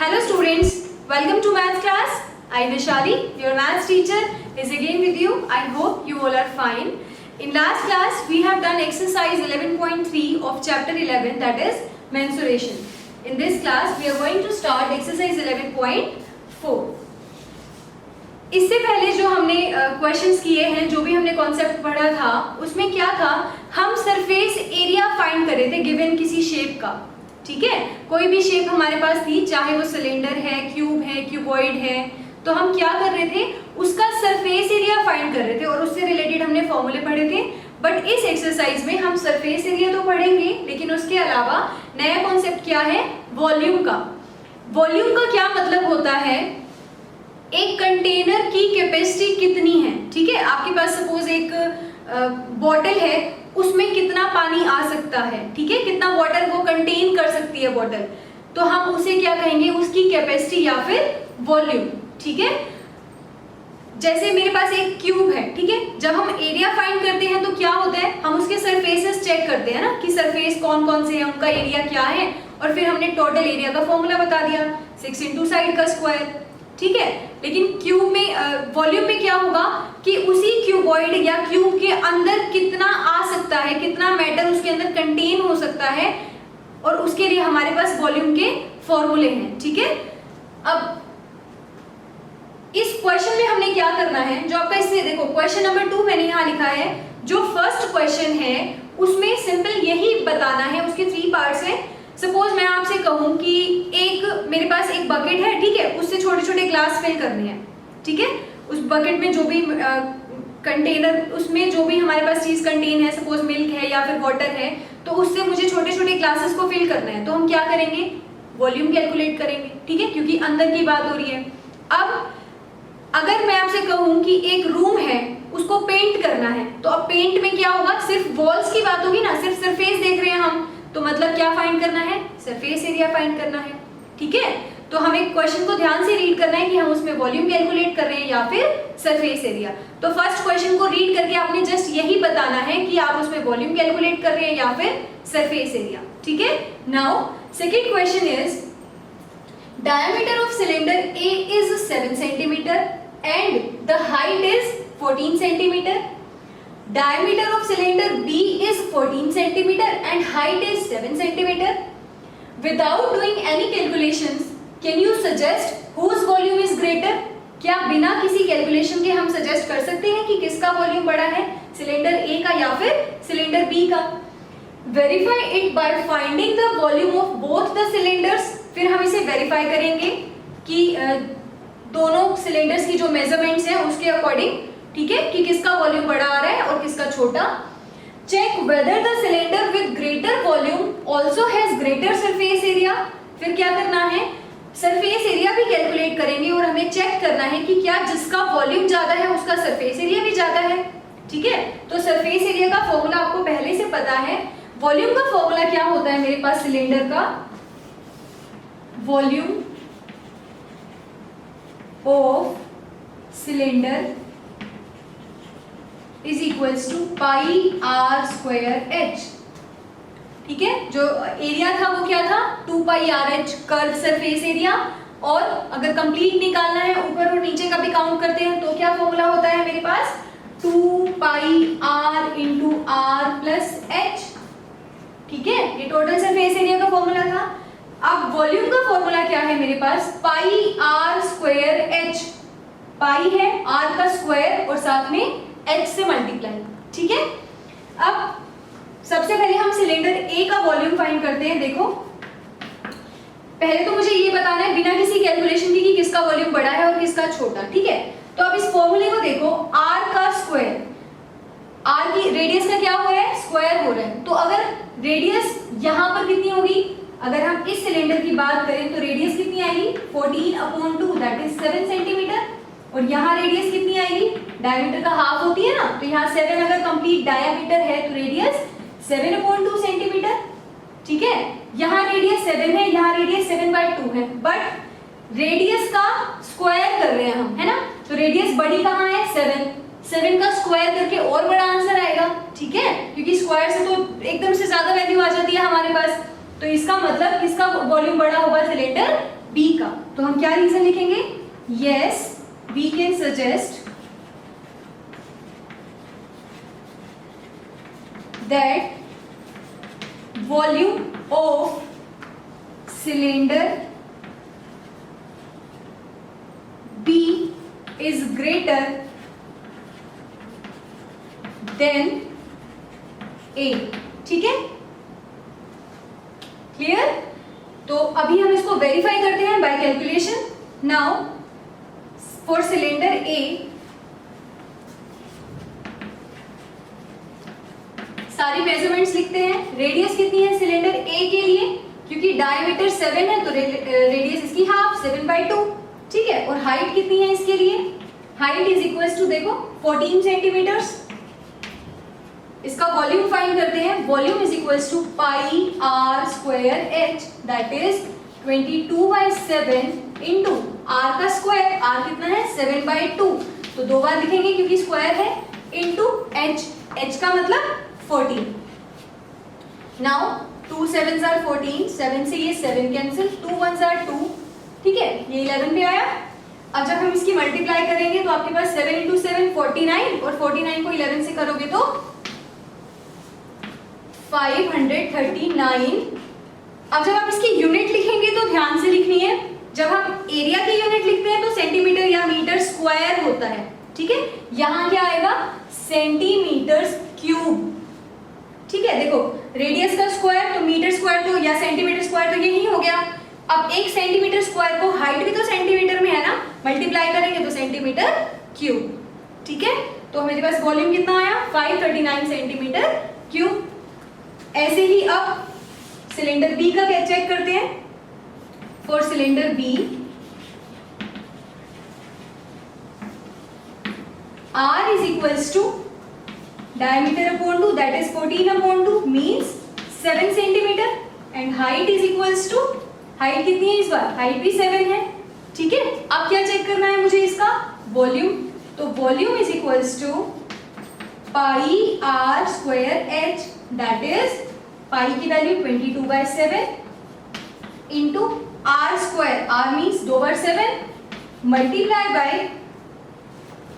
Hello students, welcome to math class. I Vishali, your maths teacher, is again with you. I hope you all are fine. In last class we have done exercise 11.3 of chapter 11, that is mensuration. In this class we are going to start exercise 11.4. इससे पहले जो हमने questions किए हैं, जो भी हमने concept पढ़ा था, उसमें क्या था, हम सरफेस एरिया फाइंड कर रहे थे गिवन किसी शेप का. ठीक है, कोई भी शेप हमारे पास थी, चाहे वो सिलेंडर है, क्यूब है, क्यूबॉइड है, तो हम क्या कर रहे थे, उसका सरफेस एरिया फाइंड कर रहे थे और उससे रिलेटेड हमने फॉर्मूले पढ़े थे. बट इस एक्सरसाइज में हम सरफेस एरिया तो पढ़ेंगे, लेकिन उसके अलावा नया कॉन्सेप्ट क्या है, वॉल्यूम का. वॉल्यूम का क्या मतलब होता है, एक कंटेनर की कैपेसिटी कितनी है. ठीक है, आपके पास सपोज एक बॉटल है, उसमें कितना पानी आ सकता है. ठीक है, कितना वाटर वो कंटेन कर सकती है बॉटल, तो हम उसे क्या कहेंगे, उसकी कैपेसिटी या फिर वॉल्यूम. ठीक है, जैसे मेरे पास एक क्यूब है. ठीक है, जब हम एरिया फाइंड करते हैं तो क्या होता है, हम उसके सरफेसेस चेक करते हैं ना, कि सरफेस कौन कौन से हैं, उनका एरिया क्या है, और फिर हमने टोटल एरिया का फॉर्मूला बता दिया, 6 इंटू साइड का स्क्वायर. ठीक है, लेकिन क्यूब में वॉल्यूम में क्या होगा कि उसी क्यूबॉइड या क्यूब के अंदर कितना आ सकता है, कितना मैटर उसके अंदर कंटेन हो सकता है, और उसके लिए हमारे पास वॉल्यूम के फॉर्मूले हैं. ठीक है, अब इस क्वेश्चन में हमने क्या करना है, जो आपका इसमें देखो क्वेश्चन नंबर 2 मैंने यहाँ लिखा है. जो फर्स्ट क्वेश्चन है उसमें सिंपल यही बताना है, उसके 3 पार्ट्स हैं. सपोज मैं आपसे कहूं कि एक मेरे पास एक बकेट है. ठीक है, उससे छोटे छोटे ग्लास फिल करने हैं. ठीक है, उस बकेट में जो भी कंटेनर, उसमें जो भी हमारे पास चीज कंटेन है, सपोज मिल्क है या फिर वाटर है, तो उससे मुझे छोटे छोटे ग्लासेस को फिल करना है. तो हम क्या करेंगे, वॉल्यूम कैलकुलेट करेंगे. ठीक है, क्योंकि अंदर की बात हो रही है. अब अगर मैं आपसे कहूं कि एक रूम है, उसको पेंट करना है, तो अब पेंट में क्या होगा, सिर्फ वॉल्स की बात होगी ना, सिर्फ सरफेस देख रहे हैं हम, तो मतलब क्या फाइंड करना है, सरफेस एरिया फाइंड करना है. ठीक है, तो हमें क्वेश्चन को ध्यान से रीड करना है कि हम उसमें वॉल्यूम कैलकुलेट कर रहे हैं या फिर सरफेस एरिया. तो फर्स्ट क्वेश्चन को रीड करके आपने जस्ट यही बताना है कि आप उसमें वॉल्यूम कैलकुलेट कर रहे हैं या फिर सरफेस एरिया. ठीक है, now second question is diameter of cylinder A is 7 centimeter and the height is 14 centimeter. Diameter of cylinder B is 14 centimeter and height is 7 centimeter. Without doing any calculations, can you suggest whose volume is greater? क्या बिना किसी calculation के हम suggest कर सकते हैं कि किसका वॉल्यूम बड़ा है, सिलेंडर A का या फिर सिलेंडर B का? Verify it by finding the volume of both the cylinders. फिर हम इसे वेरीफाई करेंगे कि दोनों सिलेंडर्स की जो मेजरमेंट्स हैं उसके अकॉर्डिंग. ठीक है, कि किसका वॉल्यूम बड़ा आ रहा है और किसका छोटा. Check whether the cylinder with greater volume also has greater surface area. फिर क्या करना है, सरफेस एरिया भी कैलकुलेट करेंगे और हमें चेक करना है कि क्या जिसका वॉल्यूम ज्यादा है उसका सरफेस एरिया भी ज्यादा है. ठीक है, तो सरफेस एरिया का फॉर्मूला आपको पहले से पता है. वॉल्यूम का फॉर्मूला क्या होता है मेरे पास, सिलेंडर का volume of cylinder is equals to pi r square h. ठीक है, जो एरिया था वो क्या था, 2 pi r h curve surface area. और अगर कंप्लीट निकालना है, ऊपर और नीचे का भी काउंट करते हैं, तो क्या फॉर्मूला होता है मेरे पास, 2 pi r into r plus h. ठीक है, ये टोटल सरफेस एरिया का फॉर्मूला था. अब वॉल्यूम का फॉर्मूला क्या है मेरे पास, pi r square h. Pi है आर का स्क्वायर और साथ में एच से मल्टीप्लाई. ठीक है, अब सबसे पहले हम सिलेंडर ए का वॉल्यूम फाइंड करते हैं. देखो, पहले तो मुझे ये बताना है बिना किसी कैलकुलेशन के कि किसका वॉल्यूम बड़ा है और किसका छोटा. ठीक है, तो अब इस फॉर्मूले को देखो, आर का स्क्वायर, आर की रेडियस का क्या हो रहा है, स्क्वायर हो रहा है. तो अगर रेडियस यहाँ पर कितनी होगी, अगर हम इस सिलेंडर की बात करें तो रेडियस कितनी आएगी, 14/2 दैट इज 7 सेंटीमीटर. और यहाँ रेडियस कितनी आएगी, डायमीटर का हाफ होती है ना, तो यहाँ 7 अगर कंप्लीट डायमीटर है तो रेडियस 7/2 सेंटीमीटर. ठीक है, यहाँ रेडियस 7 है, यहाँ रेडियस 7/2 है, बट रेडियस का स्क्वायर कर रहे हैं हम, है ना, तो रेडियस बड़ी कहाँ है, 7 का स्क्वायर करके और बड़ा आंसर आएगा. ठीक है, क्योंकि स्क्वायर से तो एकदम से ज्यादा वैल्यू आ जाती है हमारे पास. तो इसका मतलब किसका वॉल्यूम बड़ा होगा, सिलेंडर बी का। तो हम क्या रीजन लिखेंगे? Yes we can suggest that volume of cylinder B is greater than A. ठीक है, क्लियर? तो अभी हम इसको वेरीफाई करते हैं by calculation. Now for cylinder A, सारी मेजरमेंट्स लिखते हैं। रेडियस कितनी है सिलेंडर ए के लिए? क्योंकि डायमीटर 7 है तो रेडियस इसकी हाफ 7/2। ठीक है, और हाइट कितनी है इसके लिए? हाइट इज इक्वल टू देखो 14 सेंटीमीटर्स। इसका वॉल्यूम फाइंड करते हैं। Volume is equals to pi r square h, that is 22/7 into r का स्क्वायर। आर कितना है? 7/2, तो दो बार लिखेंगे क्योंकि स्क्वायर है, इंटू एच। एच का मतलब 14। नाउ 2 7s are 14, 7 से ये 7 कैंसिल, 2 1s are 2। ठीक है, ये 11 पे आया। अब जब हम इसकी मल्टीप्लाई करेंगे तो आपके पास 7 इंटू 7 49, और 49 को 11 से करोगे तो 539। अब जब आप इसकी यूनिट लिखेंगे तो ध्यान से लिखनी है। जब हम एरिया की यूनिट लिखते हैं तो सेंटीमीटर या मीटर स्क्वायर होता है। ठीक है, यहाँ क्या आएगा? Centimetre cube. ठीक है, देखो रेडियस का स्क्वायर तो मीटर स्क्वायर तो या सेंटीमीटर स्क्वायर तो यही हो गया। अब एक सेंटीमीटर स्क्वायर को, हाइट भी तो सेंटीमीटर में है ना, मल्टीप्लाई करेंगे तो सेंटीमीटर क्यूब। ठीक है, तो हमारे पास वॉल्यूम कितना आया? 539 सेंटीमीटर क्यूब। ऐसे ही अब सिलेंडर बी का चेक करते हैं। For cylinder B, R is equals to diameter upon 2, that is 14/2 means 7 centimeter, and height is equals to, height कितनी है इस बार? हाइट भी 7 है। ठीक है, अब क्या चेक करना है मुझे? इसका वॉल्यूम। तो volume is equals to pi r square h, that is pi की value 22/7 into r square, r means 2 बार 7 मल्टीप्लाई बाय,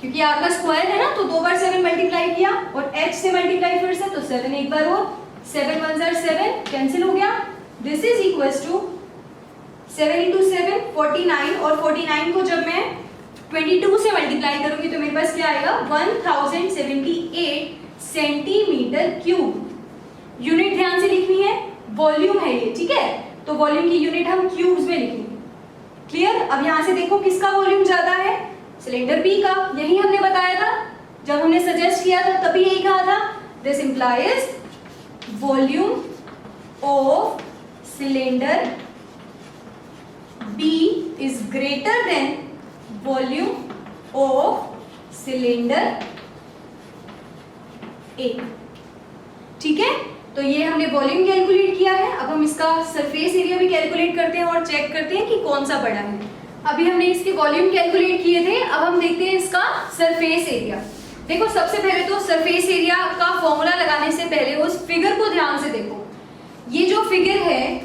क्योंकि आर का स्क्वायर है ना तो 2 बार 7 मल्टीप्लाई किया, और h से मल्टीप्लाई फिर से तो 7 एक बार और, 7 1s are 7 कैंसिल हो गया। This is equals to 7 into 7 49, और 49 को जब मैं 22 से मल्टीप्लाई करूंगी तो मेरे पास क्या आएगा? 1078 सेंटीमीटर क्यूब। यूनिट ध्यान से लिखनी है, वॉल्यूम है ये। ठीक है, तो वॉल्यूम की यूनिट हम क्यूब्स में लिखेंगे। क्लियर? अब यहां से देखो किसका वॉल्यूम ज्यादा है? सिलेंडर बी का। यही हमने बताया था जब हमने सजेस्ट किया था, तभी यही कहा था। This implies volume of cylinder B is greater than volume of cylinder A. ठीक है, तो ये हमने वॉल्यूम कैलकुलेट किया है। अब हम इसका सरफेस एरिया भी कैलकुलेट करते हैं और चेक करते हैं कि कौन सा बड़ा है। अभी हमने इसके वॉल्यूम कैलकुलेट किए थे, अब हम देखते हैं इसका सरफेस एरिया। देखो सबसे पहले तो सरफेस एरिया का फॉर्मूला लगाने से पहले उस फिगर को ध्यान से देखो। ये जो फिगर है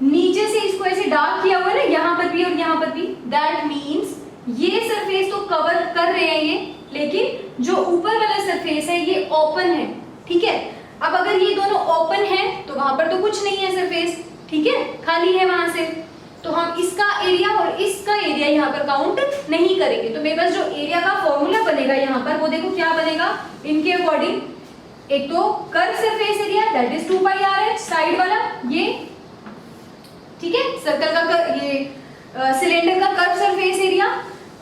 नीचे से इसको ऐसे डार्क किया हुआ है ना, यहाँ पर भी और यहाँ पर भी, दैट मीन्स ये सरफेस तो कवर कर रहे हैं ये, लेकिन जो ऊपर वाला सरफेस है ये ओपन है। ठीक है, अब अगर ये दोनों ओपन है तो वहां पर तो कुछ नहीं है सरफेस। ठीक है, खाली है वहां से, तो हम इसका एरिया और इसका एरिया यहाँ पर काउंट नहीं करेंगे। तो मेरे पास जो एरिया का फॉर्मूला बनेगा यहाँ पर, वो देखो क्या बनेगा इनके अकॉर्डिंग। एक तो curve surface area that is 2πRH side वाला ये। ठीक है, सर्कल का ये सिलेंडर का कर्व सरफेस एरिया,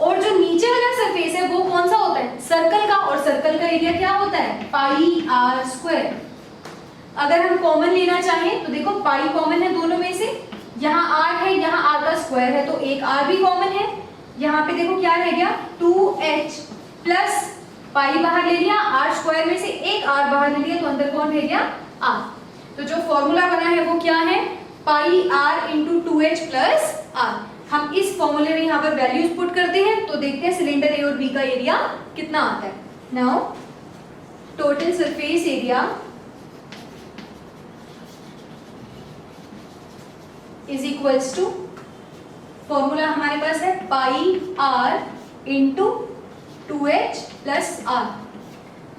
और जो नीचे वाला सरफेस है वो कौन सा होता है? सर्कल का, और सर्कल का एरिया क्या होता है? Pi r square. अगर हम कॉमन लेना चाहें तो देखो पाई कॉमन है दोनों में से, यहाँ r है, यहाँ r का स्क्वायर है तो एक r भी कॉमन है। यहाँ पे देखो क्या रह गया? 2h प्लस पाई बाहर ले लिया, r स्क्वायर में से एक r बाहर ले लिया तो अंदर कौन रह गया? r। तो जो फॉर्मूला बना है वो क्या है? पाई r into 2h plus r। हम इस फॉर्मूले में यहाँ पर वैल्यूज पुट करते हैं तो देखते हैं सिलेंडर ए और बी का एरिया कितना आता है। Now total surface area is equals to formula हमारे पास है pi r into 2h plus r.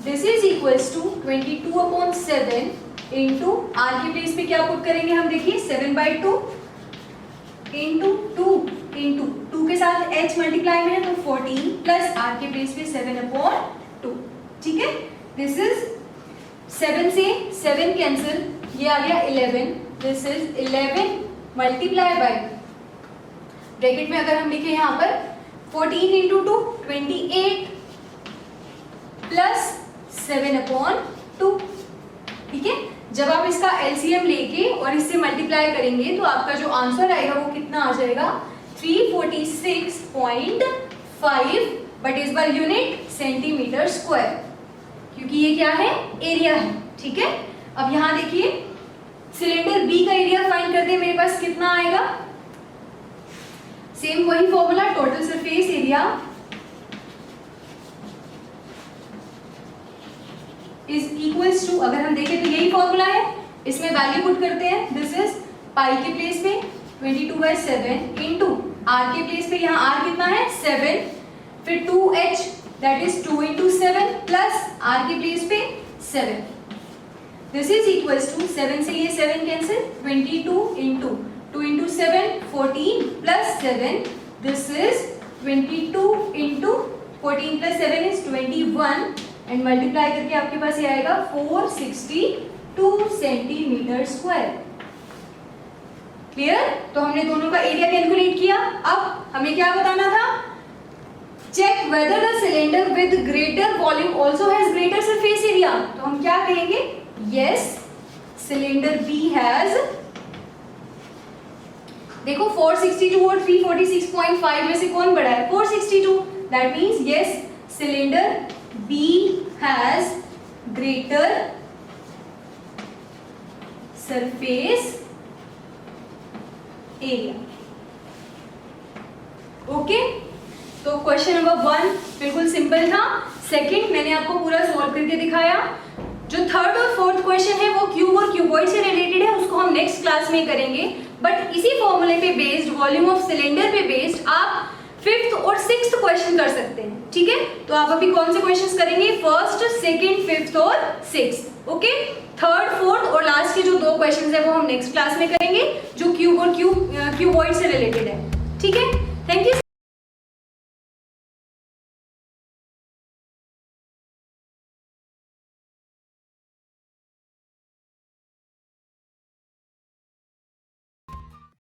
This is equals to 22/7 into r के प्लेस पे क्या पुट करेंगे हम, देखिए 7/2 इंटू 2 के साथ h मल्टीप्लाई में है तो 14 प्लस आर के प्लेस पे 7/2. ठीक है, दिस इज 7 से 7 कैंसिल, ये आ गया 11. This is 11 multiply by, bracket में अगर हम लिखे यहाँ पर 14 इंटू 2 28 प्लस 7/2. ठीक है, जब आप इसका एलसीएम लेके और इससे मल्टीप्लाई करेंगे तो आपका जो आंसर आएगा वो कितना आ जाएगा, 346.5, बट इस बार यूनिट सेंटीमीटर स्क्वायर, क्योंकि ये क्या है, एरिया है. ठीक है, अब यहाँ देखिए सिलेंडर बी का एरिया फाइंड करते हैं, मेरे पास कितना आएगा, सेम वही formula, total surface area is equals to, अगर हम देखें तो यही फॉर्मूला है, इसमें वैल्यू पुट करते हैं. दिस इज पाई के प्लेस पे 22/7 इंटू आर के प्लेस पे यहाँ आर कितना है 7, फिर 2h that is 2 into 7 plus r के प्लेस पे 7. दिस इज इक्वल्स टू 7 से ये 7 cancel, 22 into 2 into 7 14 plus 7. This is 22 into 14 plus 7 is 21 and multiply करके आपके पास ये आएगा 462 सेंटीमीटर स्क्वायर. क्लियर? तो हमने दोनों का एरिया कैलकुलेट किया. अब हमें क्या बताना था, check whether the cylinder with greater volume also has greater surface area. तो हम क्या कहेंगे, यस सिलेंडर बी हैज, देखो 462 और 346.5 में से कौन बड़ा है, 462. That means yes cylinder B has greater surface area. Okay, तो क्वेश्चन नंबर 1 बिल्कुल सिंपल था. सेकंड मैंने आपको पूरा सॉल्व करके दिखाया. जो थर्ड और फोर्थ क्वेश्चन है वो क्यूब और क्यूबॉइड से रिलेटेड है, उसको हम नेक्स्ट क्लास में करेंगे. बट इसी फॉर्मूले पे बेस्ड, वॉल्यूम ऑफ सिलेंडर पे बेस्ड आप 5th और 6th क्वेश्चन कर सकते हैं. ठीक है, तो आप अभी कौन से क्वेश्चंस करेंगे, फर्स्ट, सेकंड, 5th और 6th. ओके, थर्ड, फोर्थ और लास्ट के जो 2 क्वेश्चंस है वो हम नेक्स्ट क्लास में करेंगे, जो क्यूब और क्यूबॉइड से रिलेटेड है. ठीक है, थैंक यू.